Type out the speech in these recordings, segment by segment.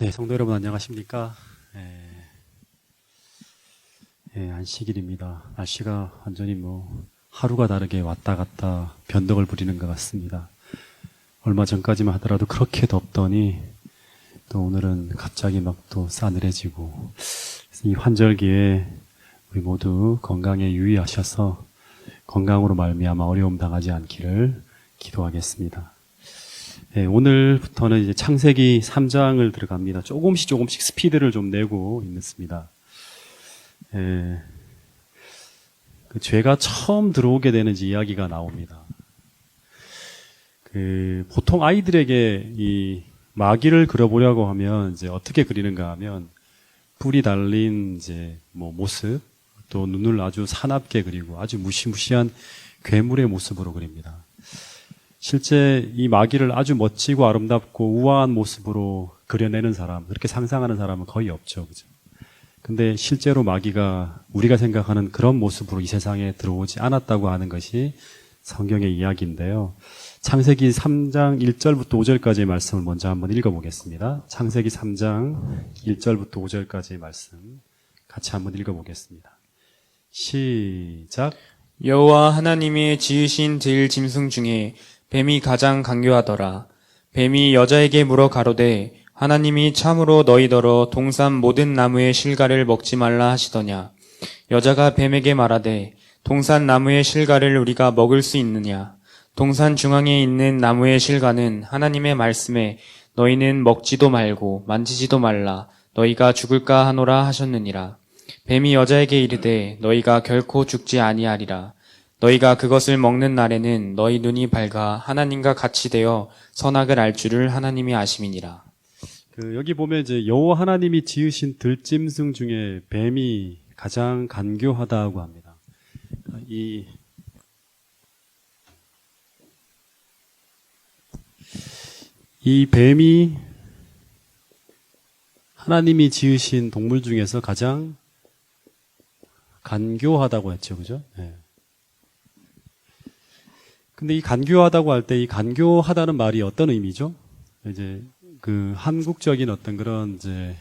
네, 성도 여러분 안녕하십니까? 안식일입니다. 날씨가 완전히 하루가 다르게 왔다 갔다 변덕을 부리는 것 같습니다. 얼마 전까지만 하더라도 그렇게 덥더니 또 오늘은 갑자기 막 또 싸늘해지고, 이 환절기에 우리 모두 건강에 유의하셔서 건강으로 말미암아 어려움 당하지 않기를 기도하겠습니다. 오늘부터는 이제 창세기 3장을 들어갑니다. 조금씩 스피드를 좀 내고 있습니다. 그 죄가 처음 들어오게 되는 이야기가 나옵니다. 보통 아이들에게 이 마귀를 그려보려고 하면 이제 어떻게 그리는가 하면 뿔이 달린 이제 모습, 또 눈을 아주 사납게 그리고 아주 무시무시한 괴물의 모습으로 그립니다. 실제 이 마귀를 아주 멋지고 아름답고 우아한 모습으로 그려내는 사람, 그렇게 상상하는 사람은 거의 없죠. 그죠? 근데 실제로 마귀가 우리가 생각하는 그런 모습으로 이 세상에 들어오지 않았다고 하는 것이 성경의 이야기인데요. 창세기 3장 1절부터 5절까지의 말씀을 먼저 한번 읽어보겠습니다. 창세기 3장 1절부터 5절까지의 말씀 같이 한번 읽어보겠습니다. 시작. 여호와 하나님이 지으신 들짐승 중에 뱀이 가장 간교하더라. 뱀이 여자에게 물어 가로되 하나님이 참으로 너희더러 동산 모든 나무의 실과를 먹지 말라 하시더냐. 여자가 뱀에게 말하되 동산 나무의 실과를 우리가 먹을 수 있느냐. 동산 중앙에 있는 나무의 실과는 하나님의 말씀에 너희는 먹지도 말고 만지지도 말라 너희가 죽을까 하노라 하셨느니라. 뱀이 여자에게 이르되 너희가 결코 죽지 아니하리라. 너희가 그것을 먹는 날에는 너희 눈이 밝아 하나님과 같이 되어 선악을 알 줄을 하나님이 아심이니라. 여기 보면 이제 여호와 하나님이 지으신 들짐승 중에 뱀이 가장 간교하다고 합니다. 이 뱀이 하나님이 지으신 동물 중에서 가장 간교하다고 했죠, 그죠? 네. 근데 이 간교하다고 할 때 이 간교하다는 말이 어떤 의미죠? 이제 한국적인 어떤 그런 이제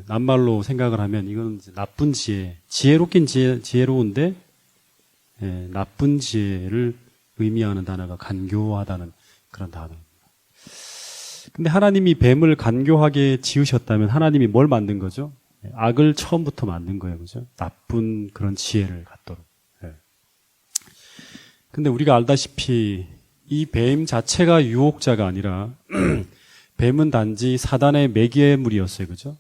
낱말로 생각을 하면 이건 이제 나쁜 지혜, 지혜롭긴 지혜로운데 나쁜 지혜를 의미하는 단어가 간교하다는 그런 단어입니다. 근데 하나님이 뱀을 간교하게 지으셨다면 하나님이 뭘 만든 거죠? 악을 처음부터 만든 거예요, 그죠? 나쁜 그런 지혜를 갖도록. 근데 우리가 알다시피 이 뱀 자체가 유혹자가 아니라 뱀은 단지 사단의 매개물이었어요, 그죠?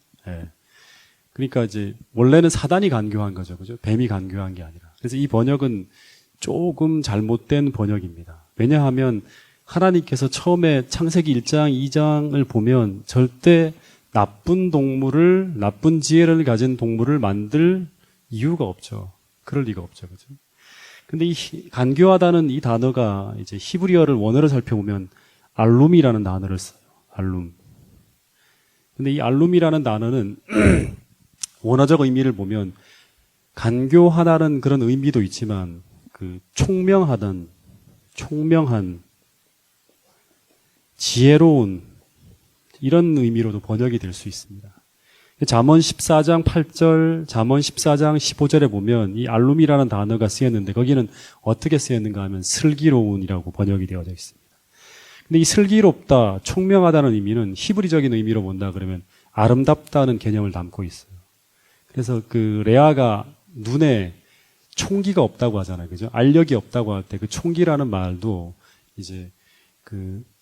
그러니까 이제 원래는 사단이 간교한 거죠, 그죠? 뱀이 간교한 게 아니라. 그래서 이 번역은 조금 잘못된 번역입니다. 왜냐하면 하나님께서 처음에 창세기 1장, 2장을 보면 절대 나쁜 동물을, 나쁜 지혜를 가진 동물을 만들 이유가 없죠. 그럴 리가 없죠, 그죠? 근데 이 간교하다는 이 단어가 이제 히브리어를 원어를 살펴보면 알룸이라는 단어를 써요. 알룸. 근데 이 알룸이라는 단어는 원어적 의미를 보면 간교하다는 그런 의미도 있지만 총명한, 지혜로운 이런 의미로도 번역이 될 수 있습니다. 잠언 14장 8절, 잠언 14장 15절에 보면 이 알룸이라는 단어가 쓰였는데 거기는 어떻게 쓰였는가 하면 슬기로운이라고 번역이 되어져 있습니다. 근데 이 슬기롭다, 총명하다는 의미는 히브리적인 의미로 본다 그러면 아름답다는 개념을 담고 있어요. 그래서 레아가 눈에 총기가 없다고 하잖아요. 그죠? 알력이 없다고 할 때 그 총기라는 말도 이제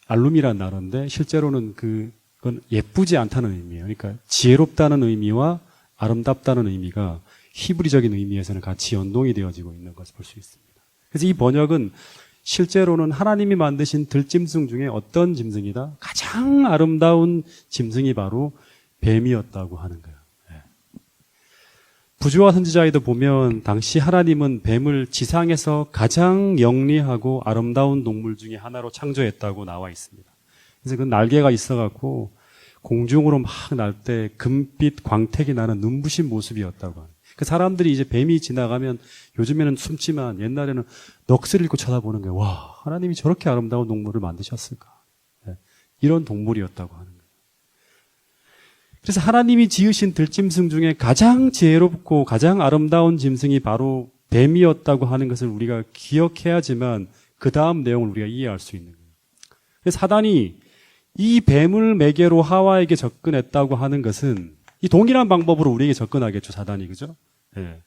알룸이라는 단어인데 실제로는 그건 예쁘지 않다는 의미예요. 그러니까 지혜롭다는 의미와 아름답다는 의미가 히브리적인 의미에서는 같이 연동이 되어지고 있는 것을 볼 수 있습니다. 그래서 이 번역은 실제로는 하나님이 만드신 들짐승 중에 어떤 짐승이다? 가장 아름다운 짐승이 바로 뱀이었다고 하는 거예요. 부조와 선지자에도 보면 당시 하나님은 뱀을 지상에서 가장 영리하고 아름다운 동물 중에 하나로 창조했다고 나와 있습니다. 그래서 그 날개가 있어갖고 공중으로 막 날 때 금빛 광택이 나는 눈부신 모습이었다고 합니다. 그 사람들이 이제 뱀이 지나가면 요즘에는 숨지만 옛날에는 넋을 잃고 쳐다보는 거예요. 와, 하나님이 저렇게 아름다운 동물을 만드셨을까? 이런 동물이었다고 하는 거예요. 그래서 하나님이 지으신 들짐승 중에 가장 지혜롭고 가장 아름다운 짐승이 바로 뱀이었다고 하는 것을 우리가 기억해야지만 그 다음 내용을 우리가 이해할 수 있는 거예요. 그래서 사단이 이 뱀을 매개로 하와에게 접근했다고 하는 것은 이 동일한 방법으로 우리에게 접근하겠죠, 사단이. 그죠? 예.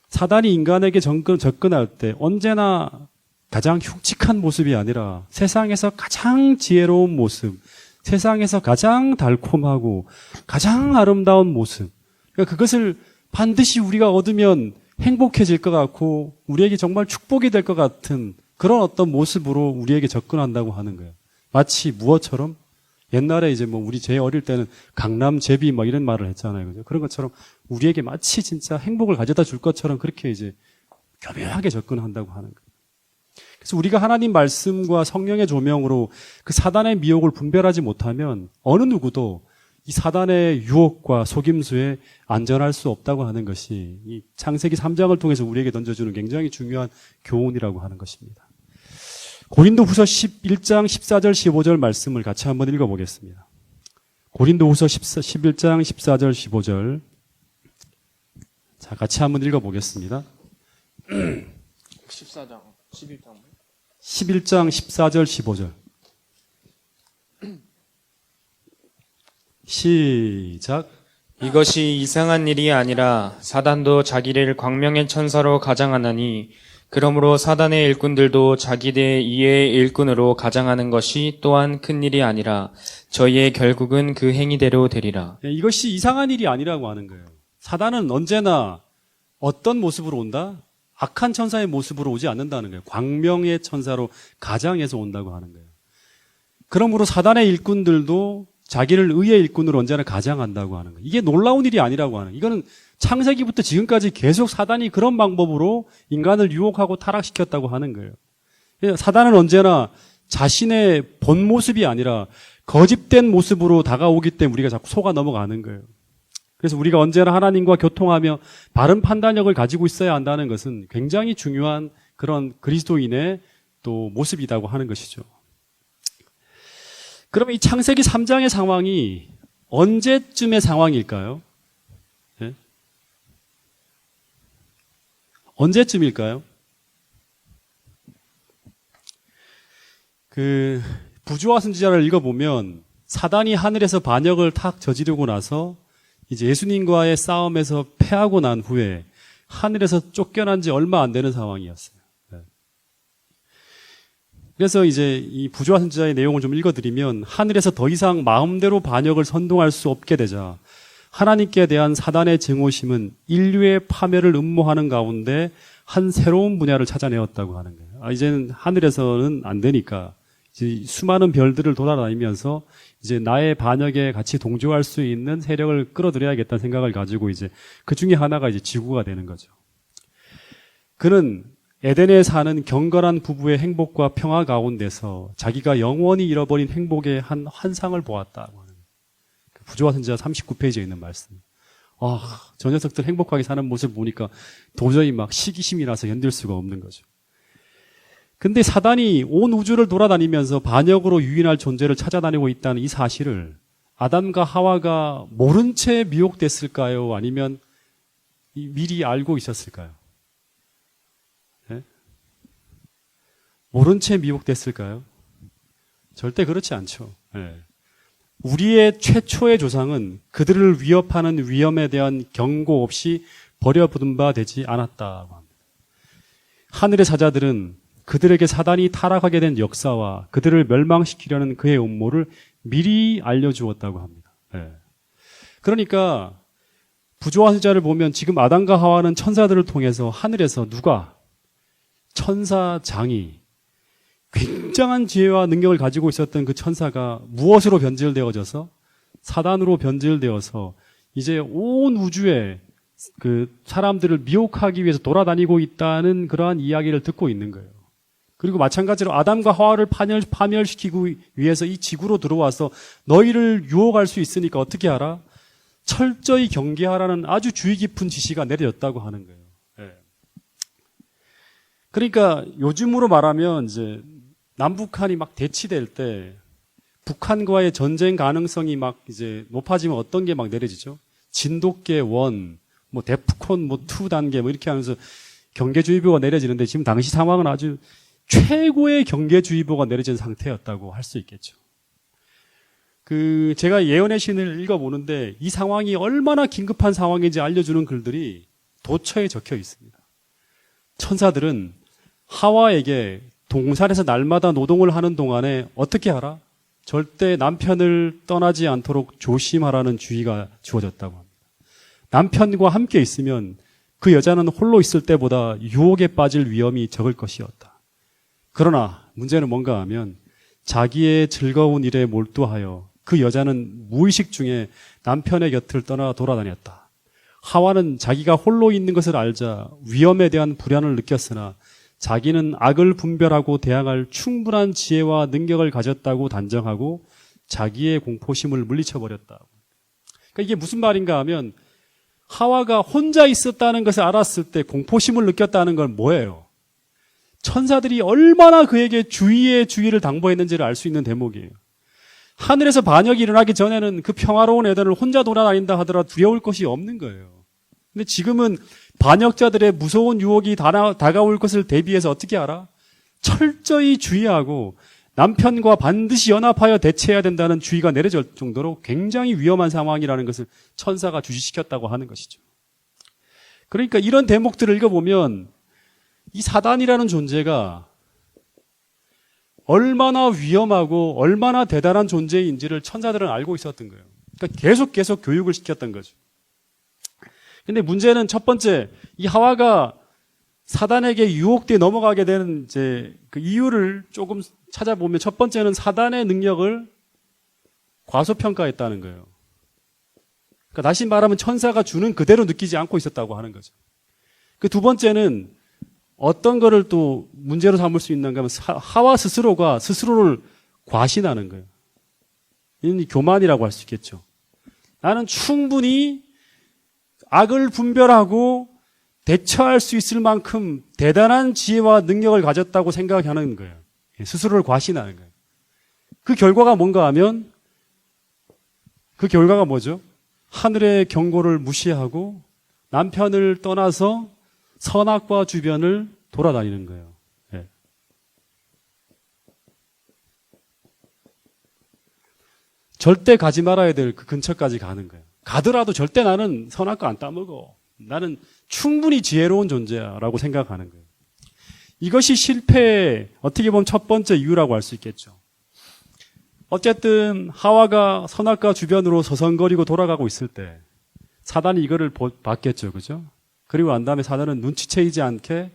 사단이 인간에게 접근할 때 언제나 가장 흉측한 모습이 아니라 세상에서 가장 지혜로운 모습, 세상에서 가장 달콤하고 가장 아름다운 모습. 그러니까 그것을 반드시 우리가 얻으면 행복해질 것 같고 우리에게 정말 축복이 될 것 같은 그런 어떤 모습으로 우리에게 접근한다고 하는 거예요. 마치 무엇처럼? 옛날에 이제 뭐 우리 제 어릴 때는 강남 제비 뭐 이런 말을 했잖아요. 그죠? 그런 것처럼 우리에게 마치 진짜 행복을 가져다 줄 것처럼 그렇게 이제 교묘하게 접근한다고 하는 거예요. 그래서 우리가 하나님 말씀과 성령의 조명으로 그 사단의 미혹을 분별하지 못하면 어느 누구도 이 사단의 유혹과 속임수에 안전할 수 없다고 하는 것이 이 창세기 3장을 통해서 우리에게 던져주는 굉장히 중요한 교훈이라고 하는 것입니다. 고린도후서 11장 14절 15절 말씀을 같이 한번 읽어보겠습니다. 고린도후서 11장 14절 15절 자 같이 한번 읽어보겠습니다. 14장 11장 11장 14절 15절 시작. 이것이 이상한 일이 아니라 사단도 자기를 광명의 천사로 가장하나니 그러므로 사단의 일꾼들도 자기들의 이의 일꾼으로 가장하는 것이 또한 큰 일이 아니라 저희의 결국은 그 행위대로 되리라. 이것이 이상한 일이 아니라고 하는 거예요. 사단은 언제나 어떤 모습으로 온다? 악한 천사의 모습으로 오지 않는다는 거예요. 광명의 천사로 가장해서 온다고 하는 거예요. 그러므로 사단의 일꾼들도 자기를 의의 일꾼으로 언제나 가장한다고 하는 거예요. 이게 놀라운 일이 아니라고 하는 거예요. 이거는 창세기부터 지금까지 계속 사단이 그런 방법으로 인간을 유혹하고 타락시켰다고 하는 거예요. 사단은 언제나 자신의 본 모습이 아니라 거짓된 모습으로 다가오기 때문에 우리가 자꾸 속아 넘어가는 거예요. 그래서 우리가 언제나 하나님과 교통하며 바른 판단력을 가지고 있어야 한다는 것은 굉장히 중요한 그런 그리스도인의 또 모습이라고 하는 것이죠. 그러면 이 창세기 3장의 상황이 언제쯤의 상황일까요? 네? 언제쯤일까요? 그 부조와 선지자를 읽어보면 사단이 하늘에서 반역을 탁 저지르고 나서 이제 예수님과의 싸움에서 패하고 난 후에 하늘에서 쫓겨난 지 얼마 안 되는 상황이었어요. 그래서 이제 이 부조와 선지자의 내용을 좀 읽어드리면 하늘에서 더 이상 마음대로 반역을 선동할 수 없게 되자 하나님께 대한 사단의 증오심은 인류의 파멸을 음모하는 가운데 한 새로운 분야를 찾아내었다고 하는 거예요. 이제는 하늘에서는 안 되니까 이제 수많은 별들을 돌아다니면서 이제 나의 반역에 같이 동조할 수 있는 세력을 끌어들여야겠다는 생각을 가지고 이제 그 중에 하나가 이제 지구가 되는 거죠. 그는 에덴에 사는 경건한 부부의 행복과 평화 가운데서 자기가 영원히 잃어버린 행복의 한 환상을 보았다고 하는 부조와 선지자 39페이지에 있는 말씀. 저 녀석들 행복하게 사는 모습을 보니까 도저히 막 시기심이 나서 견딜 수가 없는 거죠. 근데 사단이 온 우주를 돌아다니면서 반역으로 유인할 존재를 찾아다니고 있다는 이 사실을 아담과 하와가 모른 채 미혹됐을까요? 아니면 미리 알고 있었을까요? 네? 모른 채 미혹됐을까요? 절대 그렇지 않죠. 네. 우리의 최초의 조상은 그들을 위협하는 위험에 대한 경고 없이 버려부른 바 되지 않았다고 합니다. 하늘의 사자들은 그들에게 사단이 타락하게 된 역사와 그들을 멸망시키려는 그의 음모를 미리 알려주었다고 합니다. 네. 그러니까 부조와 선지자를 보면 지금 아담과 하와는 천사들을 통해서 하늘에서 누가 천사장이 굉장한 지혜와 능력을 가지고 있었던 그 천사가 무엇으로 변질되어져서 사단으로 변질되어서 이제 온 우주에 그 사람들을 미혹하기 위해서 돌아다니고 있다는 그러한 이야기를 듣고 있는 거예요. 그리고 마찬가지로 아담과 하와를 파멸시키기 위해서 이 지구로 들어와서 너희를 유혹할 수 있으니까 어떻게 하라? 철저히 경계하라는 아주 주의 깊은 지시가 내려졌다고 하는 거예요. 네. 그러니까 요즘으로 말하면 이제 남북한이 막 대치될 때 북한과의 전쟁 가능성이 막 이제 높아지면 어떤 게 막 내려지죠? 진돗개 1, 뭐 데프콘 뭐 2 단계 뭐 이렇게 하면서 경계주의보가 내려지는데 지금 당시 상황은 아주 최고의 경계주의보가 내려진 상태였다고 할 수 있겠죠. 제가 예언의 신을 읽어보는데 이 상황이 얼마나 긴급한 상황인지 알려주는 글들이 도처에 적혀 있습니다. 천사들은 하와에게 동산에서 날마다 노동을 하는 동안에 어떻게 하라? 절대 남편을 떠나지 않도록 조심하라는 주의가 주어졌다고 합니다. 남편과 함께 있으면 그 여자는 홀로 있을 때보다 유혹에 빠질 위험이 적을 것이었다. 그러나 문제는 뭔가 하면 자기의 즐거운 일에 몰두하여 그 여자는 무의식 중에 남편의 곁을 떠나 돌아다녔다. 하와는 자기가 홀로 있는 것을 알자 위험에 대한 불안을 느꼈으나 자기는 악을 분별하고 대항할 충분한 지혜와 능력을 가졌다고 단정하고 자기의 공포심을 물리쳐버렸다. 그러니까 이게 무슨 말인가 하면 하와가 혼자 있었다는 것을 알았을 때 공포심을 느꼈다는 건 뭐예요? 천사들이 얼마나 그에게 주의의 주의를 당부했는지를 알 수 있는 대목이에요. 하늘에서 반역이 일어나기 전에는 그 평화로운 에덴을 혼자 돌아다닌다 하더라도 두려울 것이 없는 거예요. 근데 지금은 반역자들의 무서운 유혹이 다가올 것을 대비해서 어떻게 알아? 철저히 주의하고 남편과 반드시 연합하여 대처해야 된다는 주의가 내려질 정도로 굉장히 위험한 상황이라는 것을 천사가 주시시켰다고 하는 것이죠. 그러니까 이런 대목들을 읽어보면 이 사단이라는 존재가 얼마나 위험하고 얼마나 대단한 존재인지를 천사들은 알고 있었던 거예요. 그러니까 계속 교육을 시켰던 거죠. 근데 문제는 첫 번째, 이 하와가 사단에게 유혹돼 넘어가게 되는 이제 그 이유를 조금 찾아보면 첫 번째는 사단의 능력을 과소평가했다는 거예요. 그러니까 다시 말하면 천사가 주는 그대로 느끼지 않고 있었다고 하는 거죠. 그 두 번째는 어떤 거를 또 문제로 삼을 수 있는가 하면 하와 스스로가 스스로를 과신하는 거예요. 이는 교만이라고 할 수 있겠죠. 나는 충분히 악을 분별하고 대처할 수 있을 만큼 대단한 지혜와 능력을 가졌다고 생각하는 거예요. 스스로를 과신하는 거예요. 그 결과가 뭔가 하면 그 결과가 뭐죠? 하늘의 경고를 무시하고 남편을 떠나서 선악과 주변을 돌아다니는 거예요. 네. 절대 가지 말아야 될 그 근처까지 가는 거예요. 가더라도 절대 나는 선악과 안 따먹어. 나는 충분히 지혜로운 존재야라고 생각하는 거예요. 이것이 실패의 어떻게 보면 첫 번째 이유라고 할 수 있겠죠. 어쨌든 하와가 선악과 주변으로 서성거리고 돌아가고 있을 때 사단이 이거를 봤겠죠. 그죠? 그리고 난 다음에 사단은 눈치채이지 않게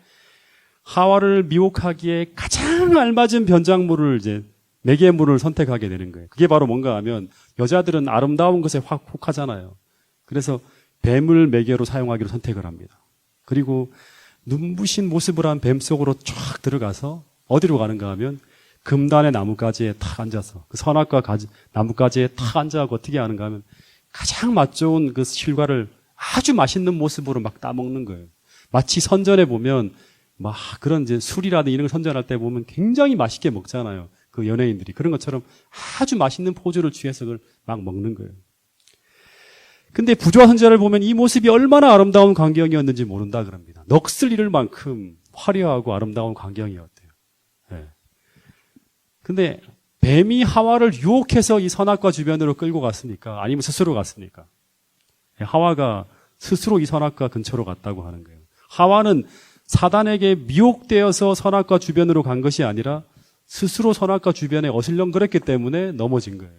하와를 미혹하기에 가장 알맞은 변작물을 이제 매개물을 선택하게 되는 거예요. 그게 바로 뭔가 하면 여자들은 아름다운 것에 확 혹하잖아요. 그래서 뱀을 매개로 사용하기로 선택을 합니다. 그리고 눈부신 모습을 한 뱀 속으로 쫙 들어가서 어디로 가는가 하면 금단의 나뭇가지에 탁 앉아서 그 선악과 나뭇가지에 탁 앉아서 어떻게 하는가 하면 가장 맛 좋은 그 실과를 아주 맛있는 모습으로 막 따먹는 거예요. 마치 선전에 보면 막 그런 이제 술이라든지 이런 걸 선전할 때 보면 굉장히 맛있게 먹잖아요. 그 연예인들이. 그런 것처럼 아주 맛있는 포즈를 취해서 그걸 막 먹는 거예요. 근데 부조화 선지자를 보면 이 모습이 얼마나 아름다운 광경이었는지 모른다 그럽니다. 넋을 잃을 만큼 화려하고 아름다운 광경이었대요. 네. 근데 뱀이 하와를 유혹해서 이 선악과 주변으로 끌고 갔습니까? 아니면 스스로 갔습니까? 하와가 스스로 이 선악과 근처로 갔다고 하는 거예요. 하와는 사단에게 미혹되어서 선악과 주변으로 간 것이 아니라 스스로 선악과 주변에 어슬렁거렸기 때문에 넘어진 거예요.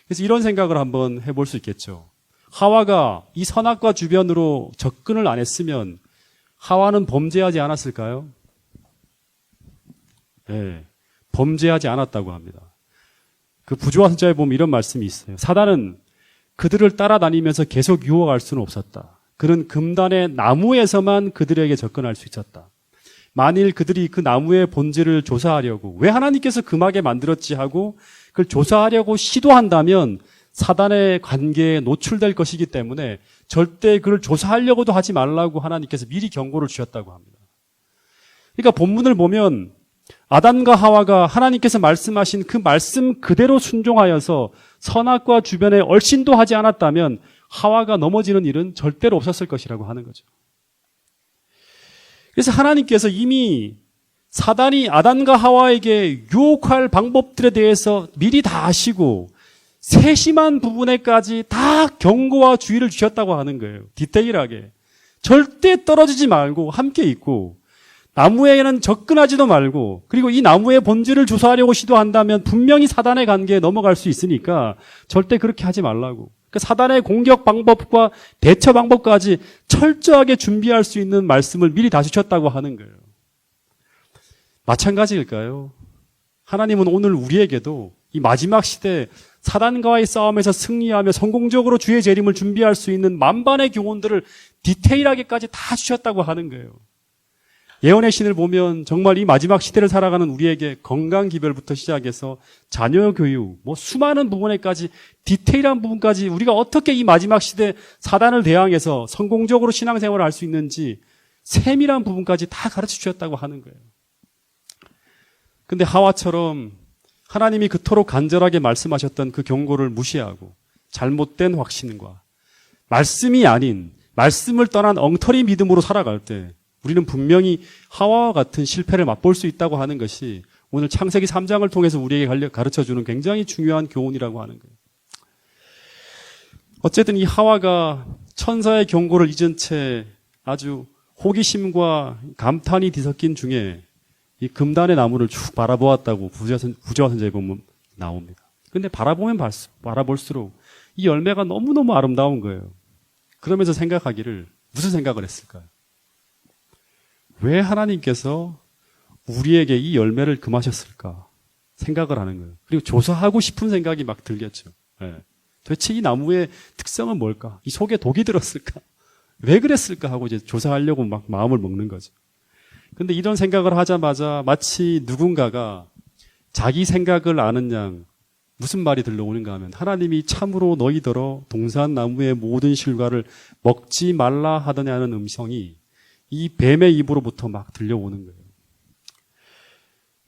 그래서 이런 생각을 한번 해볼 수 있겠죠. 하와가 이 선악과 주변으로 접근을 안 했으면 하와는 범죄하지 않았을까요? 네, 범죄하지 않았다고 합니다. 그 부조화 선지자에 보면 이런 말씀이 있어요. 사단은 그들을 따라다니면서 계속 유혹할 수는 없었다. 그는 금단의 나무에서만 그들에게 접근할 수 있었다. 만일 그들이 그 나무의 본질을 조사하려고 왜 하나님께서 금하게 만들었지 하고 그걸 조사하려고 시도한다면 사단의 관계에 노출될 것이기 때문에 절대 그를 조사하려고도 하지 말라고 하나님께서 미리 경고를 주셨다고 합니다. 그러니까 본문을 보면 아담과 하와가 하나님께서 말씀하신 그 말씀 그대로 순종하여서 선악과 주변에 얼씬도 하지 않았다면 하와가 넘어지는 일은 절대로 없었을 것이라고 하는 거죠. 그래서 하나님께서 이미 사단이 아담과 하와에게 유혹할 방법들에 대해서 미리 다 아시고 세심한 부분에까지 다 경고와 주의를 주셨다고 하는 거예요. 디테일하게. 절대 떨어지지 말고 함께 있고 나무에는 접근하지도 말고 그리고 이 나무의 본질을 조사하려고 시도한다면 분명히 사단의 관계에 넘어갈 수 있으니까 절대 그렇게 하지 말라고. 그러니까 사단의 공격 방법과 대처 방법까지 철저하게 준비할 수 있는 말씀을 미리 다 주셨다고 하는 거예요. 마찬가지일까요? 하나님은 오늘 우리에게도 이 마지막 시대 사단과의 싸움에서 승리하며 성공적으로 주의 재림을 준비할 수 있는 만반의 교훈들을 디테일하게까지 다 주셨다고 하는 거예요. 예언의 신을 보면 정말 이 마지막 시대를 살아가는 우리에게 건강 기별부터 시작해서 자녀 교육, 수많은 부분에까지 디테일한 부분까지 우리가 어떻게 이 마지막 시대 사단을 대항해서 성공적으로 신앙생활을 할 수 있는지 세밀한 부분까지 다 가르쳐 주셨다고 하는 거예요. 근데 하와처럼 하나님이 그토록 간절하게 말씀하셨던 그 경고를 무시하고 잘못된 확신과 말씀이 아닌 말씀을 떠난 엉터리 믿음으로 살아갈 때 우리는 분명히 하와와 같은 실패를 맛볼 수 있다고 하는 것이 오늘 창세기 3장을 통해서 우리에게 가르쳐주는 굉장히 중요한 교훈이라고 하는 거예요. 어쨌든 이 하와가 천사의 경고를 잊은 채 아주 호기심과 감탄이 뒤섞인 중에 이 금단의 나무를 쭉 바라보았다고 구제와 선지자에 보면 나옵니다. 근데 바라보면 바라볼수록 이 열매가 너무너무 아름다운 거예요. 그러면서 생각하기를 무슨 생각을 했을까요? 왜 하나님께서 우리에게 이 열매를 금하셨을까 생각을 하는 거예요. 그리고 조사하고 싶은 생각이 막 들겠죠. 네. 도대체 이 나무의 특성은 뭘까? 이 속에 독이 들었을까? 왜 그랬을까 하고 이제 조사하려고 막 마음을 먹는 거죠. 근데 이런 생각을 하자마자 마치 누군가가 자기 생각을 아는 양 무슨 말이 들려오는가 하면 하나님이 참으로 너희더러 동산 나무의 모든 실과를 먹지 말라 하더냐는 음성이 이 뱀의 입으로부터 막 들려오는 거예요.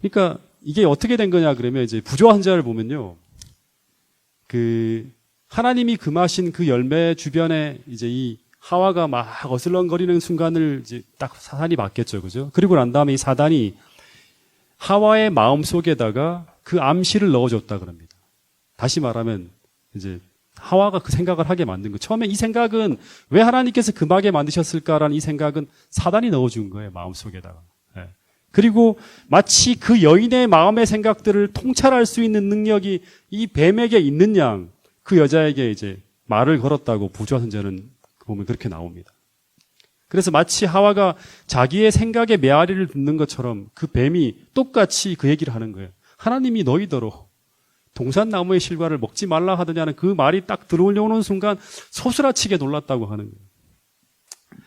그러니까 이게 어떻게 된 거냐 그러면 이제 부조화 선지자를 보면요. 하나님이 금하신 그 열매 주변에 이제 이 하와가 막 어슬렁거리는 순간을 이제 딱 사단이 봤겠죠. 그죠? 그리고 난 다음에 이 사단이 하와의 마음 속에다가 그 암시를 넣어줬다 그럽니다. 다시 말하면 이제 하와가 그 생각을 하게 만든 거. 처음에 이 생각은 왜 하나님께서 금하게 만드셨을까라는 이 생각은 사단이 넣어준 거예요. 마음 속에다가. 네. 그리고 마치 그 여인의 마음의 생각들을 통찰할 수 있는 능력이 이 뱀에게 있는 양 그 여자에게 이제 말을 걸었다고 부조화 선지자는 보면 그렇게 나옵니다. 그래서 마치 하와가 자기의 생각에 메아리를 듣는 것처럼 그 뱀이 똑같이 그 얘기를 하는 거예요. 하나님이 너희더러 동산나무의 실과를 먹지 말라 하더냐는 그 말이 딱 들어오려는 순간 소스라치게 놀랐다고 하는 거예요.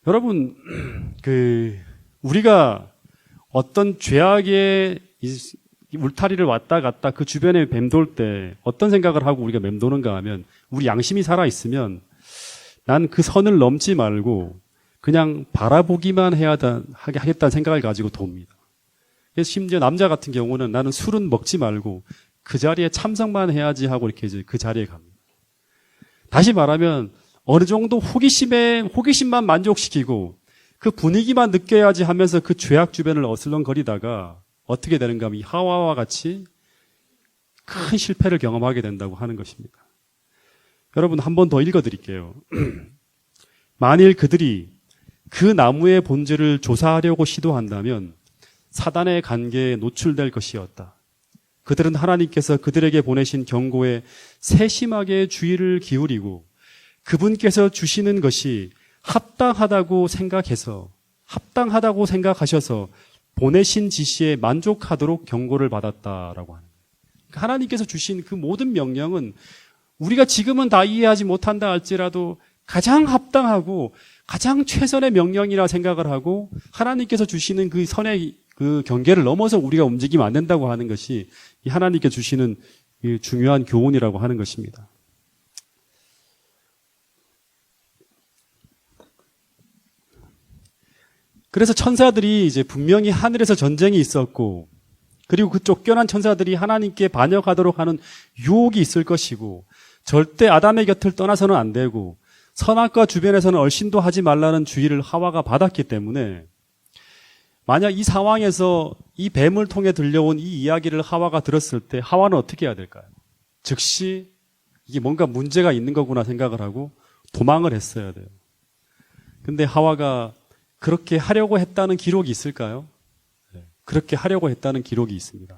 여러분, 우리가 어떤 죄악의 울타리를 왔다 갔다 그 주변에 맴돌 때 어떤 생각을 하고 우리가 맴도는가 하면 우리 양심이 살아있으면 난 그 선을 넘지 말고 그냥 바라보기만 하겠다는 생각을 가지고 돕니다. 그래서 심지어 남자 같은 경우는 나는 술은 먹지 말고 그 자리에 참석만 해야지 하고 이렇게 이제 그 자리에 갑니다. 다시 말하면 어느 정도 호기심만 만족시키고 그 분위기만 느껴야지 하면서 그 죄악 주변을 어슬렁거리다가 어떻게 되는가 하면 이 하와와 같이 큰 실패를 경험하게 된다고 하는 것입니다. 여러분 한 번 더 읽어드릴게요. 만일 그들이 그 나무의 본질을 조사하려고 시도한다면 사단의 관계에 노출될 것이었다. 그들은 하나님께서 그들에게 보내신 경고에 세심하게 주의를 기울이고 그분께서 주시는 것이 합당하다고 생각하셔서 보내신 지시에 만족하도록 경고를 받았다라고 하는 거예요. 하나님께서 주신 그 모든 명령은 우리가 지금은 다 이해하지 못한다 할지라도 가장 합당하고 가장 최선의 명령이라 생각을 하고 하나님께서 주시는 그 선의 그 경계를 넘어서 우리가 움직이면 안 된다고 하는 것이 이 하나님께 주시는 이 중요한 교훈이라고 하는 것입니다. 그래서 천사들이 이제 분명히 하늘에서 전쟁이 있었고, 그리고 그 쫓겨난 천사들이 하나님께 반역하도록 하는 유혹이 있을 것이고, 절대 아담의 곁을 떠나서는 안 되고, 선악과 주변에서는 얼씬도 하지 말라는 주의를 하와가 받았기 때문에, 만약 이 상황에서 이 뱀을 통해 들려온 이 이야기를 하와가 들었을 때 하와는 어떻게 해야 될까요? 즉시 이게 뭔가 문제가 있는 거구나 생각을 하고 도망을 했어야 돼요. 근데 하와가 그렇게 하려고 했다는 기록이 있을까요? 네, 그렇게 하려고 했다는 기록이 있습니다.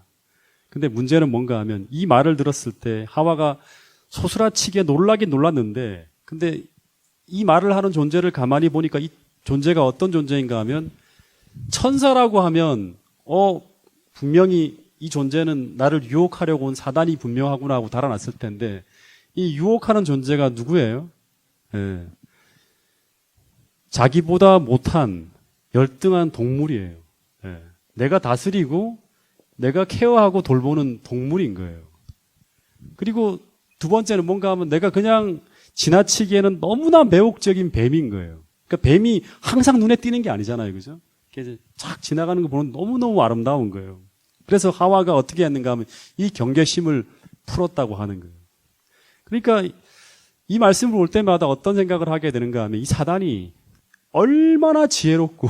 근데 문제는 뭔가 하면 이 말을 들었을 때 하와가 소스라치게 놀라긴 놀랐는데, 근데 이 말을 하는 존재를 가만히 보니까 이 존재가 어떤 존재인가 하면, 천사라고 하면 분명히 이 존재는 나를 유혹하려고 온 사단이 분명하구나 하고 달아났을 텐데, 이 유혹하는 존재가 누구예요? 예. 자기보다 못한 열등한 동물이에요. 예. 내가 다스리고 내가 케어하고 돌보는 동물인 거예요. 그리고 두 번째는 뭔가 하면 내가 그냥 지나치기에는 너무나 매혹적인 뱀인 거예요. 그러니까 뱀이 항상 눈에 띄는 게 아니잖아요. 그죠? 이렇게 착 지나가는 거 보면 너무너무 아름다운 거예요. 그래서 하와가 어떻게 했는가 하면 이 경계심을 풀었다고 하는 거예요. 그러니까 이 말씀을 볼 때마다 어떤 생각을 하게 되는가 하면, 이 사단이 얼마나 지혜롭고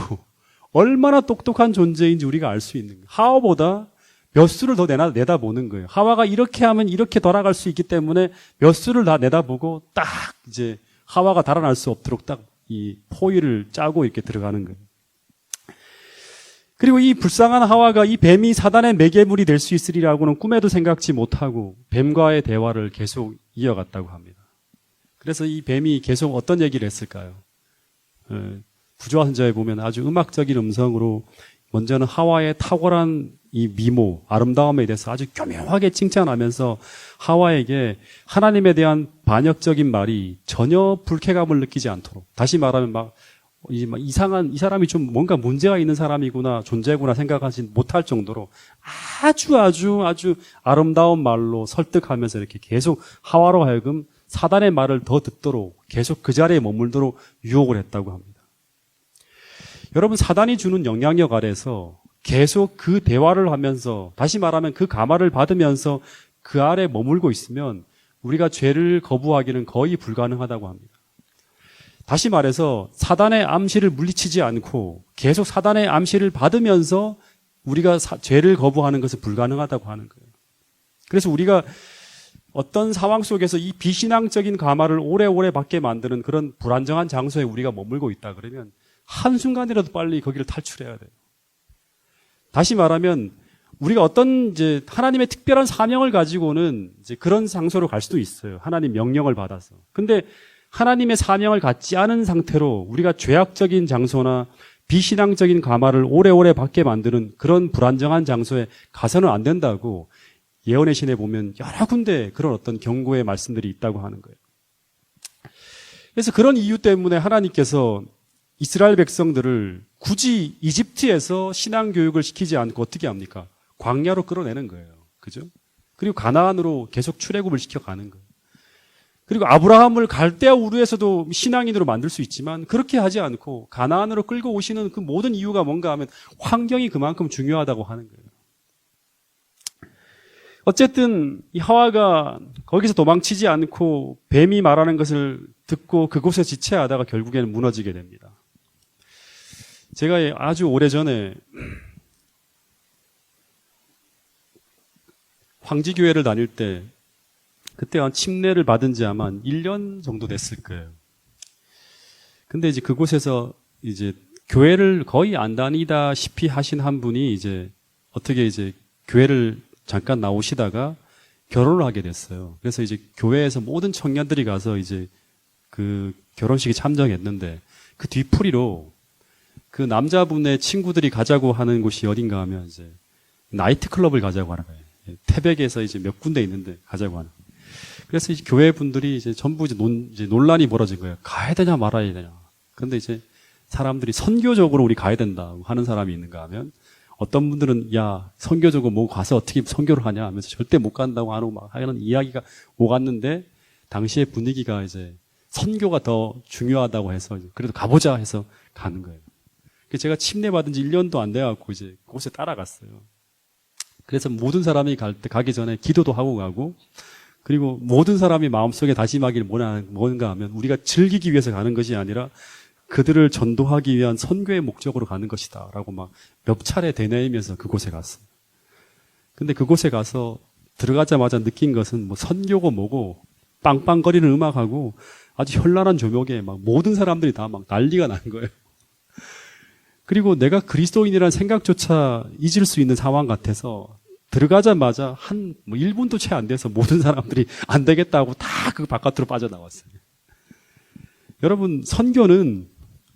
얼마나 똑똑한 존재인지 우리가 알 수 있는 거예요. 하와보다 몇 수를 더 내다보는 거예요. 하와가 이렇게 하면 이렇게 돌아갈 수 있기 때문에 몇 수를 다 내다보고 딱 이제 하와가 달아날 수 없도록 딱 이 포위를 짜고 이렇게 들어가는 거예요. 그리고 이 불쌍한 하와가 이 뱀이 사단의 매개물이 될 수 있으리라고는 꿈에도 생각지 못하고 뱀과의 대화를 계속 이어갔다고 합니다. 그래서 이 뱀이 계속 어떤 얘기를 했을까요? 부조화 선자에 보면 아주 음악적인 음성으로 먼저는 하와의 탁월한 이 미모, 아름다움에 대해서 아주 교묘하게 칭찬하면서 하와에게 하나님에 대한 반역적인 말이 전혀 불쾌감을 느끼지 않도록, 다시 말하면 이상한, 이 사람이 좀 뭔가 문제가 있는 사람이구나, 존재구나 생각하지 못할 정도로 아주 아름다운 말로 설득하면서 이렇게 계속 하와로 하여금 사단의 말을 더 듣도록 계속 그 자리에 머물도록 유혹을 했다고 합니다. 여러분, 사단이 주는 영향력 아래서 계속 그 대화를 하면서, 다시 말하면 그 감화를 받으면서 그 아래 머물고 있으면 우리가 죄를 거부하기는 거의 불가능하다고 합니다. 다시 말해서 사단의 암시를 물리치지 않고 계속 사단의 암시를 받으면서 우리가 죄를 거부하는 것은 불가능하다고 하는 거예요. 그래서 우리가 어떤 상황 속에서 이 비신앙적인 감화를 오래오래 받게 만드는 그런 불안정한 장소에 우리가 머물고 있다 그러면 한순간이라도 빨리 거기를 탈출해야 돼요. 다시 말하면 우리가 어떤 이제 하나님의 특별한 사명을 가지고는 이제 그런 장소로 갈 수도 있어요. 하나님 명령을 받아서. 근데 하나님의 사명을 갖지 않은 상태로 우리가 죄악적인 장소나 비신앙적인 감화를 오래오래 받게 만드는 그런 불안정한 장소에 가서는 안 된다고 예언의 신에 보면 여러 군데 그런 어떤 경고의 말씀들이 있다고 하는 거예요. 그래서 그런 이유 때문에 하나님께서 이스라엘 백성들을 굳이 이집트에서 신앙 교육을 시키지 않고 어떻게 합니까? 광야로 끌어내는 거예요. 그죠? 그리고 가나안으로 계속 출애굽을 시켜가는 거예요. 그리고 아브라함을 갈대아 우르에서도 신앙인으로 만들 수 있지만 그렇게 하지 않고 가나안으로 끌고 오시는 그 모든 이유가 뭔가 하면 환경이 그만큼 중요하다고 하는 거예요. 어쨌든 이 하와가 거기서 도망치지 않고 뱀이 말하는 것을 듣고 그곳에 지체하다가 결국에는 무너지게 됩니다. 제가 아주 오래전에 황지교회를 다닐 때 그때 한 침례를 받은 지 아마 1년 정도 됐을 거예요. 근데 이제 그곳에서 이제 교회를 거의 안 다니다시피 하신 한 분이 이제 어떻게 이제 교회를 잠깐 나오시다가 결혼을 하게 됐어요. 그래서 이제 교회에서 모든 청년들이 가서 이제 그 결혼식에 참석했는데 그 뒤풀이로 그 남자분의 친구들이 가자고 하는 곳이 어딘가 하면 이제 나이트클럽을 가자고 하는 거예요. 태백에서 이제 몇 군데 있는데 가자고 하는. 그래서 이제 교회 분들이 이제 전부 이제 논란이 벌어진 거예요. 가야 되냐 말아야 되냐. 그런데 이제 사람들이 선교적으로 우리 가야 된다 하는 사람이 있는가 하면 어떤 분들은 야 선교적으로 뭐 가서 어떻게 선교를 하냐 하면서 절대 못 간다고 하는 이야기가 오갔는데 당시의 분위기가 이제 선교가 더 중요하다고 해서 그래도 가보자 해서 가는 거예요. 제가 침례받은 지 1년도 안 돼갖고 이제 그곳에 따라갔어요. 그래서 모든 사람이 가기 전에 기도도 하고 가고, 그리고 모든 사람이 마음속에 다짐하기를 뭔가 하면 우리가 즐기기 위해서 가는 것이 아니라 그들을 전도하기 위한 선교의 목적으로 가는 것이다 라고 막 몇 차례 되뇌이면서 그곳에 갔어요. 근데 그곳에 가서 들어가자마자 느낀 것은 뭐 선교고 뭐고 빵빵거리는 음악하고 아주 현란한 조명에 막 모든 사람들이 다 막 난리가 난 거예요. 그리고 내가 그리스도인이라는 생각조차 잊을 수 있는 상황 같아서 들어가자마자 한 1분도 채 안 돼서 모든 사람들이 안 되겠다고 다 그 바깥으로 빠져나왔어요. 여러분, 선교는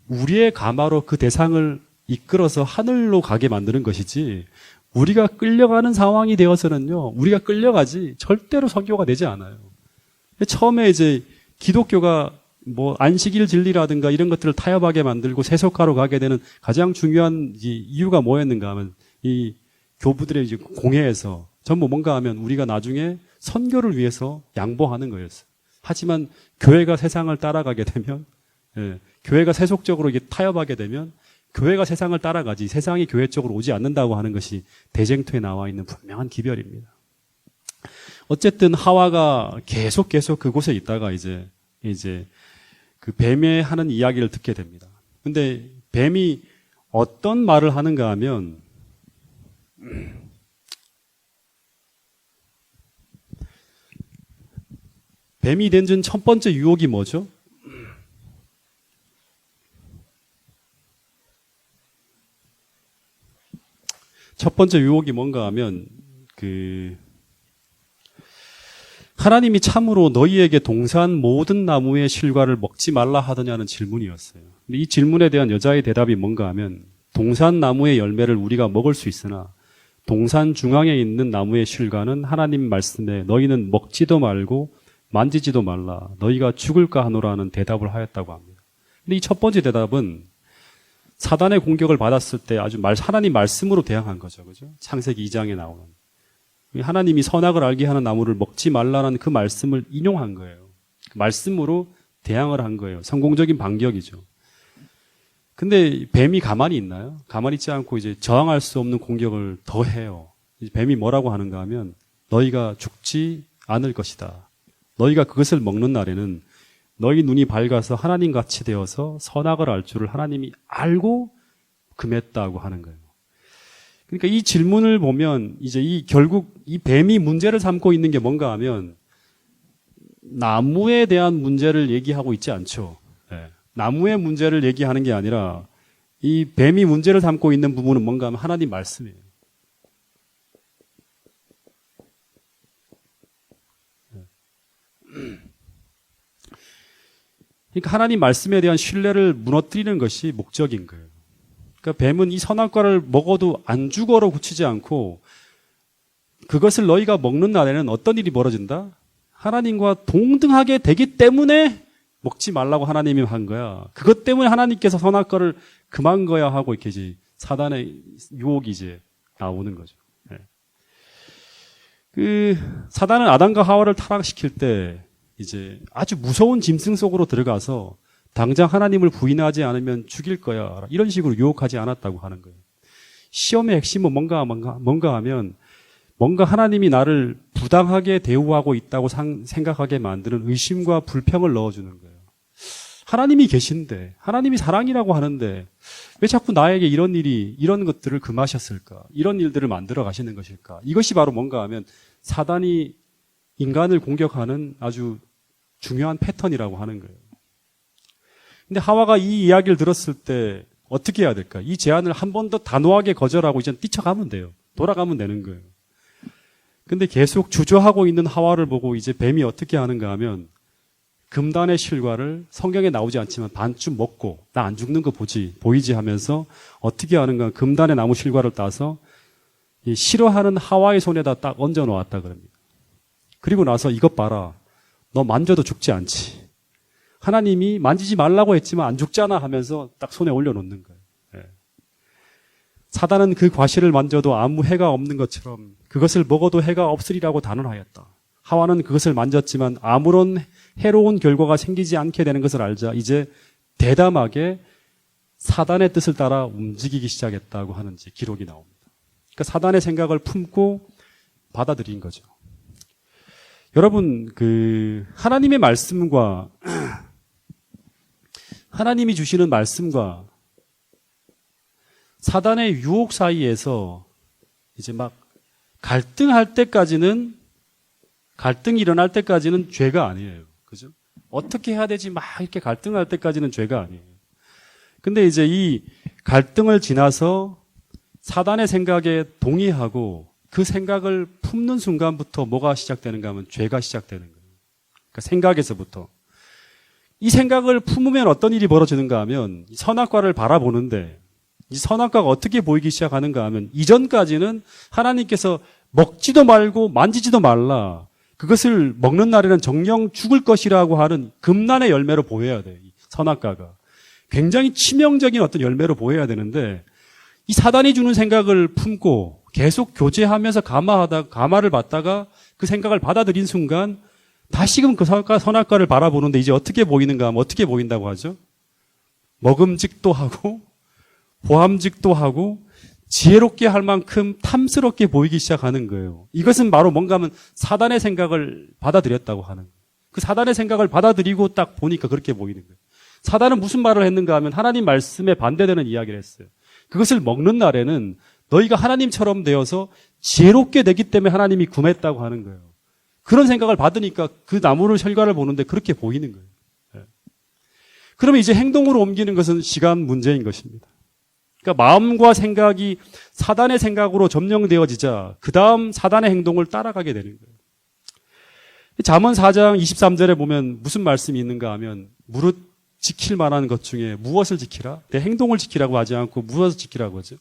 우리의 가마로 그 대상을 이끌어서 하늘로 가게 만드는 것이지, 우리가 끌려가는 상황이 되어서는요, 우리가 끌려가지 절대로 선교가 되지 않아요. 처음에 이제 기독교가 뭐 안식일 진리라든가 이런 것들을 타협하게 만들고 세속화로 가게 되는 가장 중요한 이유가 뭐였는가 하면, 이 교부들의 이제 공회에서 전부 뭔가 하면 우리가 나중에 선교를 위해서 양보하는 거였어요. 하지만 교회가 세상을 따라가게 되면, 교회가 세속적으로 이게 타협하게 되면 교회가 세상을 따라가지 세상이 교회 쪽으로 오지 않는다고 하는 것이 대쟁투에 나와 있는 분명한 기별입니다. 어쨌든 하와가 계속 그곳에 있다가 이제 그 뱀의 하는 이야기를 듣게 됩니다. 근데 뱀이 어떤 말을 하는가 하면, 뱀이 던진 첫 번째 유혹이 뭐죠? 첫 번째 유혹이 뭔가 하면, 하나님이 참으로 너희에게 동산 모든 나무의 실과를 먹지 말라 하더냐는 질문이었어요. 근데 이 질문에 대한 여자의 대답이 뭔가 하면, 동산 나무의 열매를 우리가 먹을 수 있으나 동산 중앙에 있는 나무의 실과는 하나님 말씀에 너희는 먹지도 말고 만지지도 말라, 너희가 죽을까 하노라는 대답을 하였다고 합니다. 근데 이 첫 번째 대답은 사단의 공격을 받았을 때 아주 하나님 말씀으로 대항한 거죠. 그죠? 창세기 2장에 나오는. 하나님이 선악을 알게 하는 나무를 먹지 말라는 그 말씀을 인용한 거예요. 그 말씀으로 대항을 한 거예요. 성공적인 반격이죠. 근데 뱀이 가만히 있나요? 가만히 있지 않고 이제 저항할 수 없는 공격을 더 해요. 뱀이 뭐라고 하는가 하면, 너희가 죽지 않을 것이다. 너희가 그것을 먹는 날에는 너희 눈이 밝아서 하나님 같이 되어서 선악을 알 줄을 하나님이 알고 금했다고 하는 거예요. 그러니까 이 질문을 보면 이제 결국 이 뱀이 문제를 삼고 있는 게 뭔가 하면, 나무에 대한 문제를 얘기하고 있지 않죠. 나무의 문제를 얘기하는 게 아니라 이 뱀이 문제를 삼고 있는 부분은 뭔가 하면 하나님 말씀이에요. 그러니까 하나님 말씀에 대한 신뢰를 무너뜨리는 것이 목적인 거예요. 그러니까 뱀은 이 선악과를 먹어도 안 죽어로 그치지 않고, 그것을 너희가 먹는 날에는 어떤 일이 벌어진다? 하나님과 동등하게 되기 때문에 먹지 말라고 하나님이 한 거야. 그것 때문에 하나님께서 선악과를 금한 거야 하고 이렇게 이제 사단의 유혹이 이제 나오는 거죠. 사단은 아담과 하와를 타락시킬 때 이제 아주 무서운 짐승 속으로 들어가서 당장 하나님을 부인하지 않으면 죽일 거야, 이런 식으로 유혹하지 않았다고 하는 거예요. 시험의 핵심은 뭔가 하면, 뭔가 하나님이 나를 부당하게 대우하고 있다고 생각하게 만드는 의심과 불평을 넣어주는 거예요. 하나님이 계신데, 하나님이 사랑이라고 하는데 왜 자꾸 나에게 이런 것들을 금하셨을까? 이런 일들을 만들어 가시는 것일까? 이것이 바로 뭔가 하면 사단이 인간을 공격하는 아주 중요한 패턴이라고 하는 거예요. 근데 하와가 이 이야기를 들었을 때 어떻게 해야 될까? 이 제안을 한 번 더 단호하게 거절하고 이제 뛰쳐가면 돼요. 돌아가면 되는 거예요. 근데 계속 주저하고 있는 하와를 보고 이제 뱀이 어떻게 하는가 하면, 금단의 실과를 성경에 나오지 않지만 반쯤 먹고 나 안 죽는 거 보이지 하면서 어떻게 하는가, 금단의 나무 실과를 따서 이 싫어하는 하와의 손에다 딱 얹어 놓았다 그럽니다. 그리고 나서 이것 봐라, 너 만져도 죽지 않지. 하나님이 만지지 말라고 했지만 안 죽잖아 하면서 딱 손에 올려놓는 거예요. 사단은 그 과실을 만져도 아무 해가 없는 것처럼 그것을 먹어도 해가 없으리라고 단언하였다. 하와는 그것을 만졌지만 아무런 해로운 결과가 생기지 않게 되는 것을 알자 이제 대담하게 사단의 뜻을 따라 움직이기 시작했다고 하는 기록이 나옵니다. 그러니까 사단의 생각을 품고 받아들인 거죠. 여러분, 하나님의 말씀과 하나님이 주시는 말씀과 사단의 유혹 사이에서 이제 막 갈등이 일어날 때까지는 죄가 아니에요. 그죠? 어떻게 해야 되지? 막 이렇게 갈등할 때까지는 죄가 아니에요. 근데 이제 이 갈등을 지나서 사단의 생각에 동의하고 그 생각을 품는 순간부터 뭐가 시작되는가 하면 죄가 시작되는 거예요. 그러니까 생각에서부터. 이 생각을 품으면 어떤 일이 벌어지는가 하면 선악과를 바라보는데 이 선악과가 어떻게 보이기 시작하는가 하면 이전까지는 하나님께서 먹지도 말고 만지지도 말라. 그것을 먹는 날에는 정령 죽을 것이라고 하는 금난의 열매로 보여야 돼요. 이 선악과가. 굉장히 치명적인 어떤 열매로 보여야 되는데 이 사단이 주는 생각을 품고 계속 교제하면서 감화를 받다가 그 생각을 받아들인 순간 다시금 그 선악과를 바라보는데 이제 어떻게 보이는가 하면 어떻게 보인다고 하죠? 먹음직도 하고 보암직도 하고 지혜롭게 할 만큼 탐스럽게 보이기 시작하는 거예요. 이것은 바로 뭔가 하면 사단의 생각을 받아들였다고 하는 거예요. 그 사단의 생각을 받아들이고 딱 보니까 그렇게 보이는 거예요. 사단은 무슨 말을 했는가 하면 하나님 말씀에 반대되는 이야기를 했어요. 그것을 먹는 날에는 너희가 하나님처럼 되어서 지혜롭게 되기 때문에 하나님이 금했다고 하는 거예요. 그런 생각을 받으니까 그 나무를 혈과를 보는데 그렇게 보이는 거예요. 예. 그러면 이제 행동으로 옮기는 것은 시간 문제인 것입니다. 그러니까 마음과 생각이 사단의 생각으로 점령되어지자 그 다음 사단의 행동을 따라가게 되는 거예요. 잠언 4장 23절에 보면 무슨 말씀이 있는가 하면 무릇 지킬 만한 것 중에 무엇을 지키라? 내 행동을 지키라고 하지 않고 무엇을 지키라고 하죠?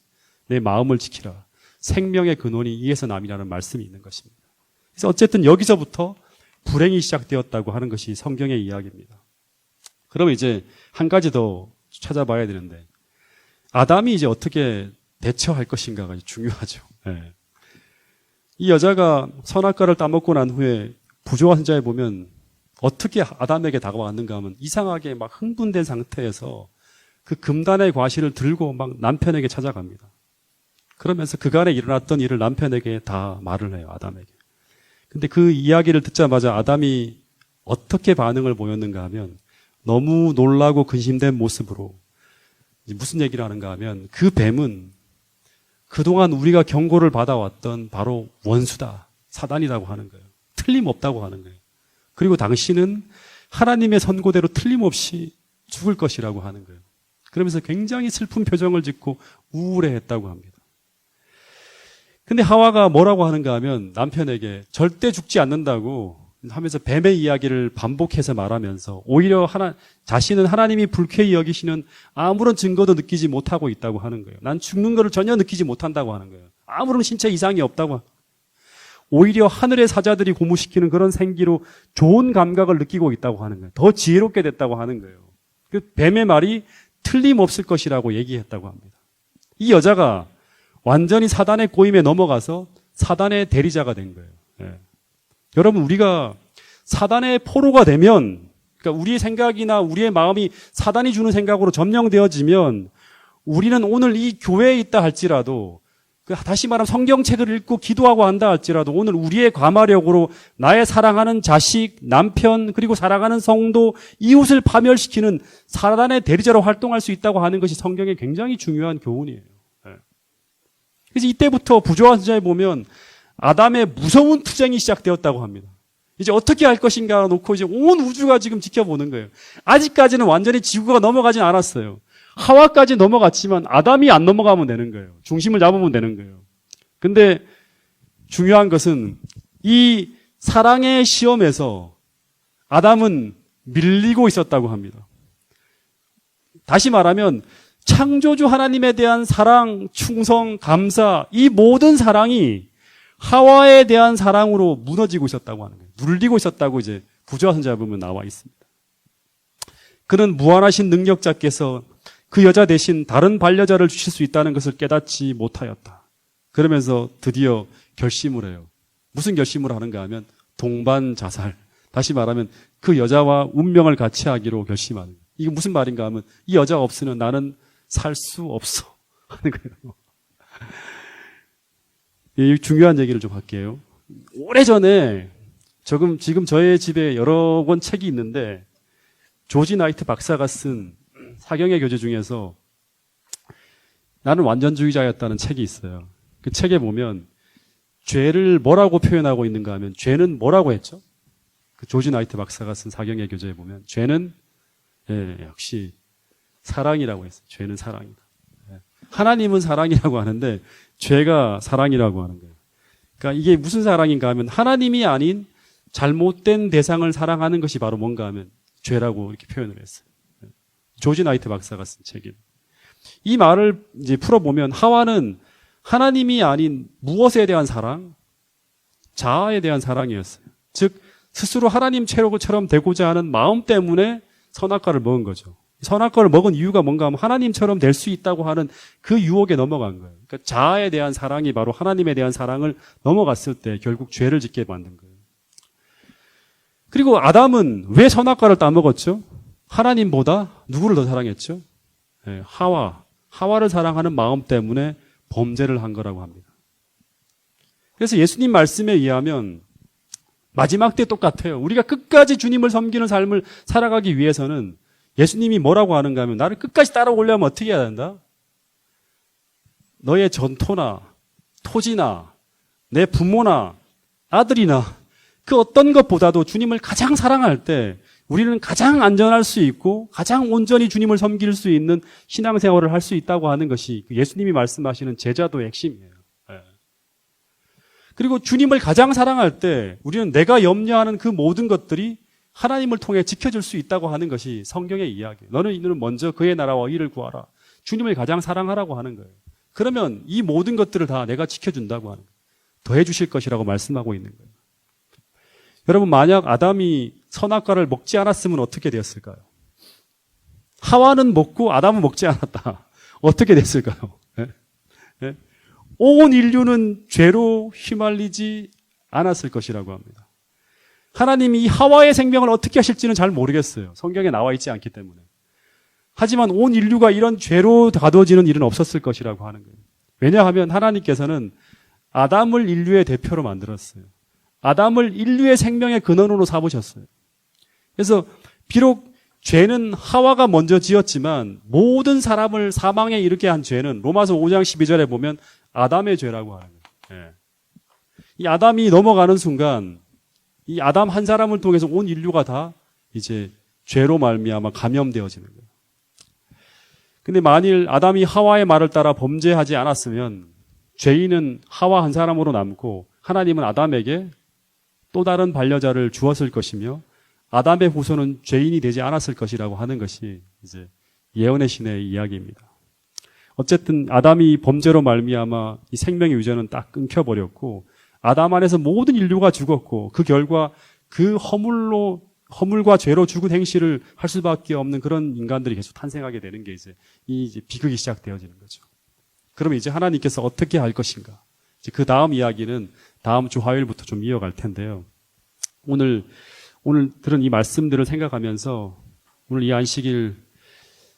내 마음을 지키라. 생명의 근원이 이에서 남이라는 말씀이 있는 것입니다. 그래서 어쨌든 여기서부터 불행이 시작되었다고 하는 것이 성경의 이야기입니다. 그러면 이제 한 가지 더 찾아봐야 되는데 아담이 이제 어떻게 대처할 것인가가 중요하죠. 네. 이 여자가 선악과를 따먹고 난 후에 부조와 선자에 보면 어떻게 아담에게 다가왔는가 하면 이상하게 막 흥분된 상태에서 그 금단의 과실을 들고 막 남편에게 찾아갑니다. 그러면서 그간에 일어났던 일을 남편에게 다 말을 해요, 아담에게. 근데 그 이야기를 듣자마자 아담이 어떻게 반응을 보였는가 하면 너무 놀라고 근심된 모습으로 무슨 얘기를 하는가 하면 그 뱀은 그동안 우리가 경고를 받아왔던 바로 원수다, 사단이라고 하는 거예요. 틀림없다고 하는 거예요. 그리고 당신은 하나님의 선고대로 틀림없이 죽을 것이라고 하는 거예요. 그러면서 굉장히 슬픈 표정을 짓고 우울해했다고 합니다. 근데 하와가 뭐라고 하는가 하면 남편에게 절대 죽지 않는다고 하면서 뱀의 이야기를 반복해서 말하면서 오히려 자신은 하나님이 불쾌히 여기시는 아무런 증거도 느끼지 못하고 있다고 하는 거예요. 난 죽는 것을 전혀 느끼지 못한다고 하는 거예요. 아무런 신체 이상이 없다고. 오히려 하늘의 사자들이 고무시키는 그런 생기로 좋은 감각을 느끼고 있다고 하는 거예요. 더 지혜롭게 됐다고 하는 거예요. 그 뱀의 말이 틀림없을 것이라고 얘기했다고 합니다. 이 여자가 완전히 사단의 꼬임에 넘어가서 사단의 대리자가 된 거예요. 예. 여러분, 우리가 사단의 포로가 되면, 그러니까 우리의 생각이나 우리의 마음이 사단이 주는 생각으로 점령되어지면 우리는 오늘 이 교회에 있다 할지라도 다시 말하면 성경책을 읽고 기도하고 한다 할지라도 오늘 우리의 과마력으로 나의 사랑하는 자식, 남편, 그리고 사랑하는 성도, 이웃을 파멸시키는 사단의 대리자로 활동할 수 있다고 하는 것이 성경의 굉장히 중요한 교훈이에요. 그래서 이때부터 부조와 선자에 보면 아담의 무서운 투쟁이 시작되었다고 합니다. 이제 어떻게 할 것인가 놓고 이제 온 우주가 지금 지켜보는 거예요. 아직까지는 완전히 지구가 넘어가진 않았어요. 하와까지 넘어갔지만 아담이 안 넘어가면 되는 거예요. 중심을 잡으면 되는 거예요. 근데 중요한 것은 이 사랑의 시험에서 아담은 밀리고 있었다고 합니다. 다시 말하면 창조주 하나님에 대한 사랑, 충성, 감사, 이 모든 사랑이 하와에 대한 사랑으로 무너지고 있었다고 하는 거예요. 눌리고 있었다고 이제 부조와 선자에 보면 나와 있습니다. 그는 무한하신 능력자께서 그 여자 대신 다른 반려자를 주실 수 있다는 것을 깨닫지 못하였다. 그러면서 드디어 결심을 해요. 무슨 결심을 하는가 하면 동반 자살. 다시 말하면 그 여자와 운명을 같이 하기로 결심하는 거예요. 이게 무슨 말인가 하면 이 여자가 없으면 나는 살 수 없어 하는 거예요. 이 중요한 얘기를 좀 할게요. 오래전에 지금 저의 집에 여러 권 책이 있는데 조지 나이트 박사가 쓴 사경의 교재 중에서 나는 완전주의자였다는 책이 있어요. 그 책에 보면 죄를 뭐라고 표현하고 있는가 하면 죄는 뭐라고 했죠? 그 조지 나이트 박사가 쓴 사경의 교재에 보면 죄는 역시 사랑이라고 했어요. 죄는 사랑이다. 하나님은 사랑이라고 하는데 죄가 사랑이라고 하는 거예요. 그러니까 이게 무슨 사랑인가 하면 하나님이 아닌 잘못된 대상을 사랑하는 것이 바로 뭔가 하면 죄라고 이렇게 표현을 했어요. 조지 나이트 박사가 쓴 책이에요. 이 말을 이제 풀어보면 하와는 하나님이 아닌 무엇에 대한 사랑? 자아에 대한 사랑이었어요. 즉 스스로 하나님처럼 되고자 하는 마음 때문에 선악과를 먹은 거죠. 선악과를 먹은 이유가 뭔가 하면 하나님처럼 될 수 있다고 하는 그 유혹에 넘어간 거예요. 그러니까 자아에 대한 사랑이 바로 하나님에 대한 사랑을 넘어갔을 때 결국 죄를 짓게 만든 거예요. 그리고 아담은 왜 선악과를 따먹었죠? 하나님보다 누구를 더 사랑했죠? 하와를 사랑하는 마음 때문에 범죄를 한 거라고 합니다. 그래서 예수님 말씀에 의하면 마지막 때 똑같아요. 우리가 끝까지 주님을 섬기는 삶을 살아가기 위해서는 예수님이 뭐라고 하는가 하면 나를 끝까지 따라오려면 어떻게 해야 된다? 너의 전토나 토지나 내 부모나 아들이나 그 어떤 것보다도 주님을 가장 사랑할 때 우리는 가장 안전할 수 있고 가장 온전히 주님을 섬길 수 있는 신앙생활을 할 수 있다고 하는 것이 예수님이 말씀하시는 제자도의 핵심이에요. 그리고 주님을 가장 사랑할 때 우리는 내가 염려하는 그 모든 것들이 하나님을 통해 지켜질 수 있다고 하는 것이 성경의 이야기예요. 너는 먼저 그의 나라와 의를 구하라. 주님을 가장 사랑하라고 하는 거예요. 그러면 이 모든 것들을 다 내가 지켜준다고 하는 거예요. 더해 주실 것이라고 말씀하고 있는 거예요. 여러분 만약 아담이 선악과를 먹지 않았으면 어떻게 되었을까요? 하와는 먹고 아담은 먹지 않았다. 어떻게 됐을까요? 온 인류는 죄로 휘말리지 않았을 것이라고 합니다. 하나님이 이 하와의 생명을 어떻게 하실지는 잘 모르겠어요. 성경에 나와 있지 않기 때문에. 하지만 온 인류가 이런 죄로 가둬지는 일은 없었을 것이라고 하는 거예요. 왜냐하면 하나님께서는 아담을 인류의 대표로 만들었어요. 아담을 인류의 생명의 근원으로 삼으셨어요. 그래서 비록 죄는 하와가 먼저 지었지만 모든 사람을 사망에 이르게 한 죄는 로마서 5장 12절에 보면 아담의 죄라고 하는 거예요. 이 아담이 넘어가는 순간 이 아담 한 사람을 통해서 온 인류가 다 이제 죄로 말미암아 감염되어지는 거예요. 근데 만일 아담이 하와의 말을 따라 범죄하지 않았으면 죄인은 하와 한 사람으로 남고 하나님은 아담에게 또 다른 반려자를 주었을 것이며 아담의 후손은 죄인이 되지 않았을 것이라고 하는 것이 이제 예언의 신의 이야기입니다. 어쨌든 아담이 범죄로 말미암아 이 생명의 유전은 딱 끊겨버렸고 아담 안에서 모든 인류가 죽었고 그 결과 그 허물과 죄로 죽은 행실을 할 수밖에 없는 그런 인간들이 계속 탄생하게 되는 게 이제 비극이 시작되어지는 거죠. 그러면 이제 하나님께서 어떻게 할 것인가? 이제 그 다음 이야기는 다음 주 화요일부터 좀 이어갈 텐데요. 오늘 들은 이 말씀들을 생각하면서 오늘 이 안식일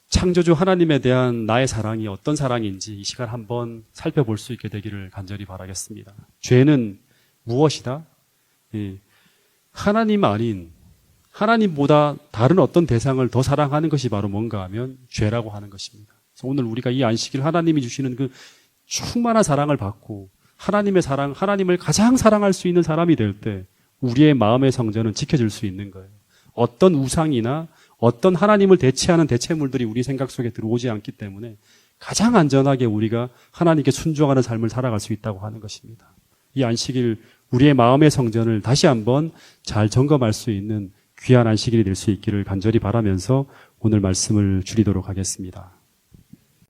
창조주 하나님에 대한 나의 사랑이 어떤 사랑인지 이 시간 한번 살펴볼 수 있게 되기를 간절히 바라겠습니다. 죄는 무엇이다? 하나님 아닌 하나님보다 다른 어떤 대상을 더 사랑하는 것이 바로 뭔가 하면 죄라고 하는 것입니다. 그래서 오늘 우리가 이 안식일 하나님이 주시는 그 충만한 사랑을 받고 하나님의 사랑, 하나님을 가장 사랑할 수 있는 사람이 될 때 우리의 마음의 성전은 지켜질 수 있는 거예요. 어떤 우상이나 어떤 하나님을 대체하는 대체물들이 우리 생각 속에 들어오지 않기 때문에 가장 안전하게 우리가 하나님께 순종하는 삶을 살아갈 수 있다고 하는 것입니다. 이 안식일 우리의 마음의 성전을 다시 한번 잘 점검할 수 있는 귀한 안식일이 될 수 있기를 간절히 바라면서 오늘 말씀을 줄이도록 하겠습니다.